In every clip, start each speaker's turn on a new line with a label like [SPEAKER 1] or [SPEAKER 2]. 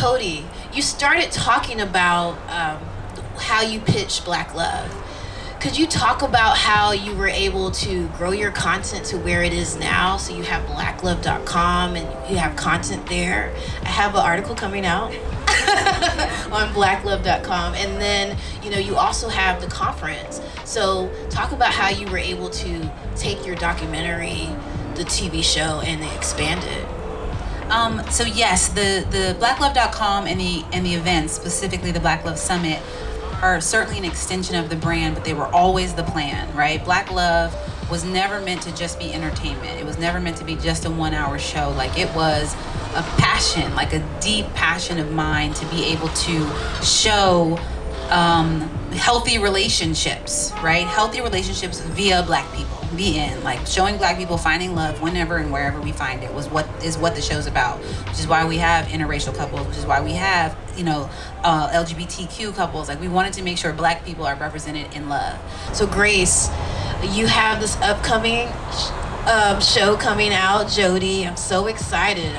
[SPEAKER 1] Cody, you started talking about how you pitch Black Love. Could you talk about how you were able to grow your content to where it is now? So you have blacklove.com and you have content there. I have an article coming out on blacklove.com. And then, you also have the conference. So talk about how you were able to take your documentary, the TV show, and expand it.
[SPEAKER 2] So yes, the blacklove.com and the events, specifically the Black Love Summit, are certainly an extension of the brand, but they were always the plan, right? Black Love was never meant to just be entertainment. It was never meant to be just a 1-hour show. Like, it was a passion, like a deep passion of mine to be able to show healthy relationships, right? Healthy relationships via Black people. The end. Like, showing Black people finding love whenever and wherever we find it is what the show's about. Which is why we have interracial couples, which is why we have, LGBTQ couples. Like, we wanted to make sure Black people are represented in love.
[SPEAKER 1] So Grace, you have this upcoming show coming out, Jody. I'm so excited.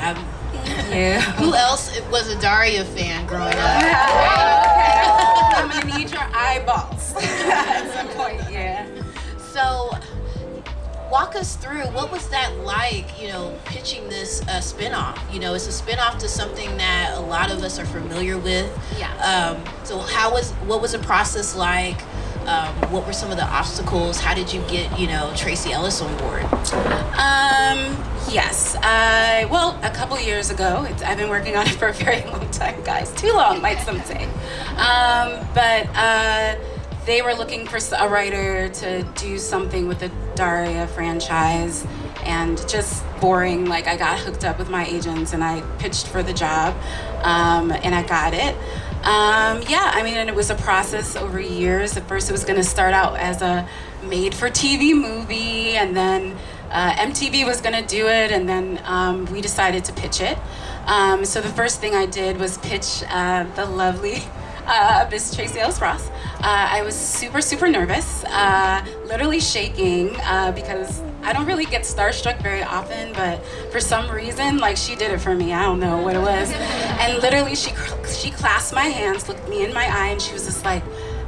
[SPEAKER 1] Who else was a Daria fan growing up?
[SPEAKER 2] Okay. I'm gonna need your eyeballs at some point. Yeah.
[SPEAKER 1] So, walk us through, what was that like, pitching this spinoff? It's a spinoff to something that a lot of us are familiar with.
[SPEAKER 2] Yeah.
[SPEAKER 1] So what was the process like? What were some of the obstacles? How did you get, Tracy Ellis on board?
[SPEAKER 3] Yes. Well, a couple years ago, I've been working on it for a very long time, guys. Too long, might some say. But they were looking for a writer to do something with the Daria franchise, and just boring. Like, I got hooked up with my agents and I pitched for the job, and I got it. And it was a process over years. At first, it was going to start out as a made-for-TV movie, and then MTV was going to do it, and then we decided to pitch it. So the first thing I did was pitch the lovely Miss Tracy Ellis Ross. I was super, super nervous, literally shaking, because I don't really get starstruck very often, but for some reason, like, she did it for me. I don't know what it was. And literally, she clasped my hands, looked me in my eye, and she was just like,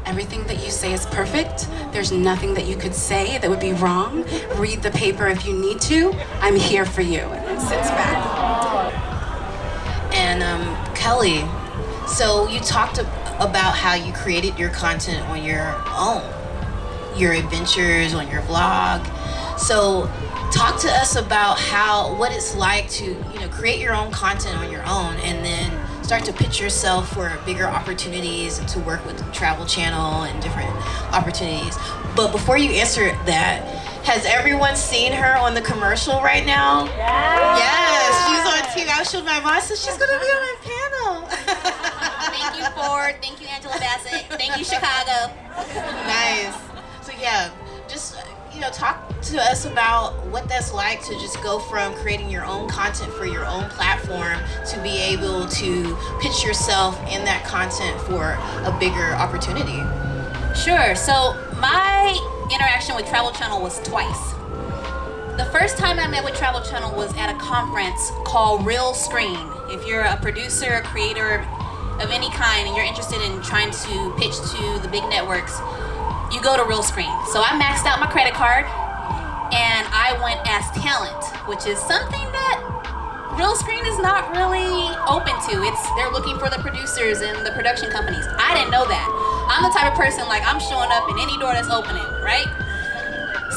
[SPEAKER 3] "Everything that you say is perfect. There's nothing that you could say that would be wrong. Read the paper if you need to. I'm here for you." And then sits back.
[SPEAKER 1] And Kelly, so you talked about how you created your content on your own, your adventures on your blog. So talk to us about what it's like to, create your own content on your own, and then start to pitch yourself for bigger opportunities and to work with the Travel Channel and different opportunities. But before you answer that, has everyone seen her on the commercial right now? Yes, she's on TV. I showed my boss, so she's gonna be on my panel.
[SPEAKER 4] Thank you, Ford. Thank you, Angela Bassett. Thank you, Chicago.
[SPEAKER 1] Nice. So yeah, just talk to us about what that's like to just go from creating your own content for your own platform to be able to pitch yourself in that content for a bigger opportunity.
[SPEAKER 4] Sure. So my interaction with Travel Channel was twice. The first time I met with Travel Channel was at a conference called Real Screen. If you're a producer, a creator of any kind, and you're interested in trying to pitch to the big networks, you go to Real Screen. So I maxed out my credit card and I went as talent, which is something that Real Screen is not really open to. They're looking for the producers and the production companies. I didn't know that. I'm the type of person, like, I'm showing up in any door that's opening, right?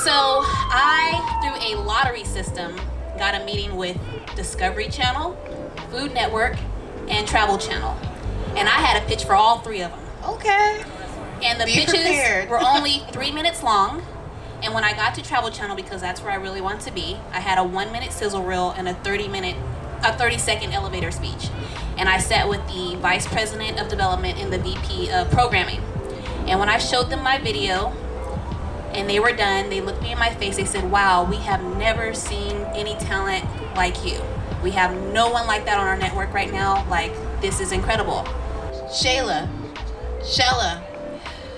[SPEAKER 4] So I, through a lottery system, got a meeting with Discovery Channel, Food Network, and Travel Channel. And I had a pitch for all three of them.
[SPEAKER 1] Okay.
[SPEAKER 4] And the pitches were only 3 minutes long. And when I got to Travel Channel, because that's where I really want to be, I had a 1-minute sizzle reel and a 30-second elevator speech. And I sat with the Vice President of Development and the VP of Programming. And when I showed them my video and they were done, they looked me in my face, they said, "Wow, we have never seen any talent like you. We have no one like that on our network right now. Like, this is incredible."
[SPEAKER 1] Shella.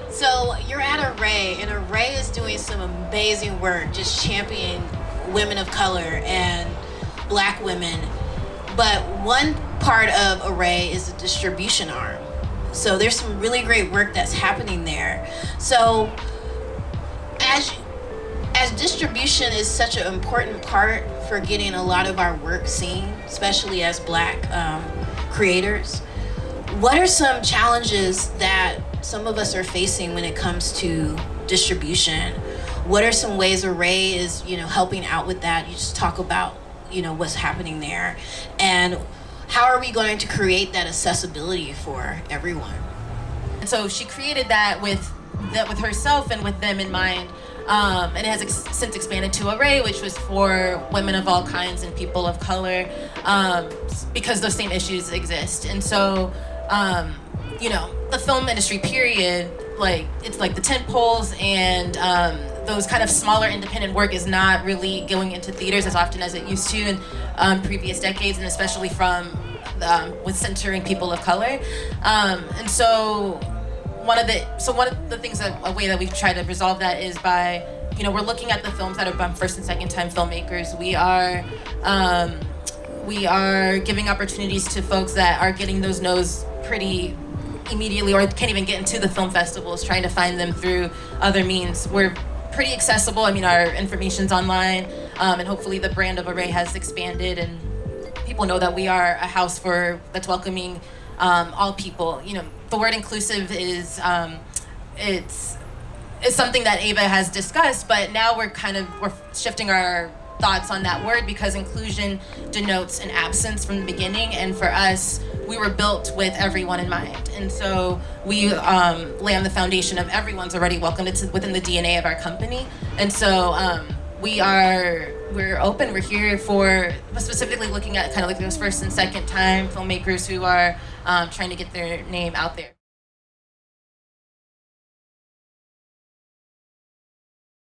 [SPEAKER 1] So you're at Array, and Array is doing some amazing work, just championing women of color and Black women. But one part of Array is the distribution arm. So there's some really great work that's happening there. So as distribution is such an important part for getting a lot of our work seen, especially as Black creators, what are some challenges that some of us are facing when it comes to distribution? What are some ways Array is, helping out with that? You just talk about, what's happening there. And how are we going to create that accessibility for everyone?
[SPEAKER 5] And so she created that with herself and with them in mind. And it has since expanded to Array, which was for women of all kinds and people of color, because those same issues exist. And so, the film industry, period, it's like the tent poles and those kind of smaller independent work is not really going into theaters as often as it used to in previous decades, and especially with centering people of color. And so one of the things a way that we've tried to resolve that is by, we're looking at the films that are first and second time filmmakers. We are giving opportunities to folks that are getting those no's pretty immediately or can't even get into the film festivals, trying to find them through other means. We're pretty accessible. Our information's online, and hopefully the brand of Array has expanded and people know that we are a house that's welcoming all people. The word inclusive is it's something that Ava has discussed, but now we're shifting our thoughts on that word because inclusion denotes an absence from the beginning, and for us, we were built with everyone in mind. And so we lay on the foundation of everyone's already welcomed. It's within the DNA of our company. And so we're open. We're here for specifically looking at kind of like those first and second time filmmakers who are trying to get their name out there.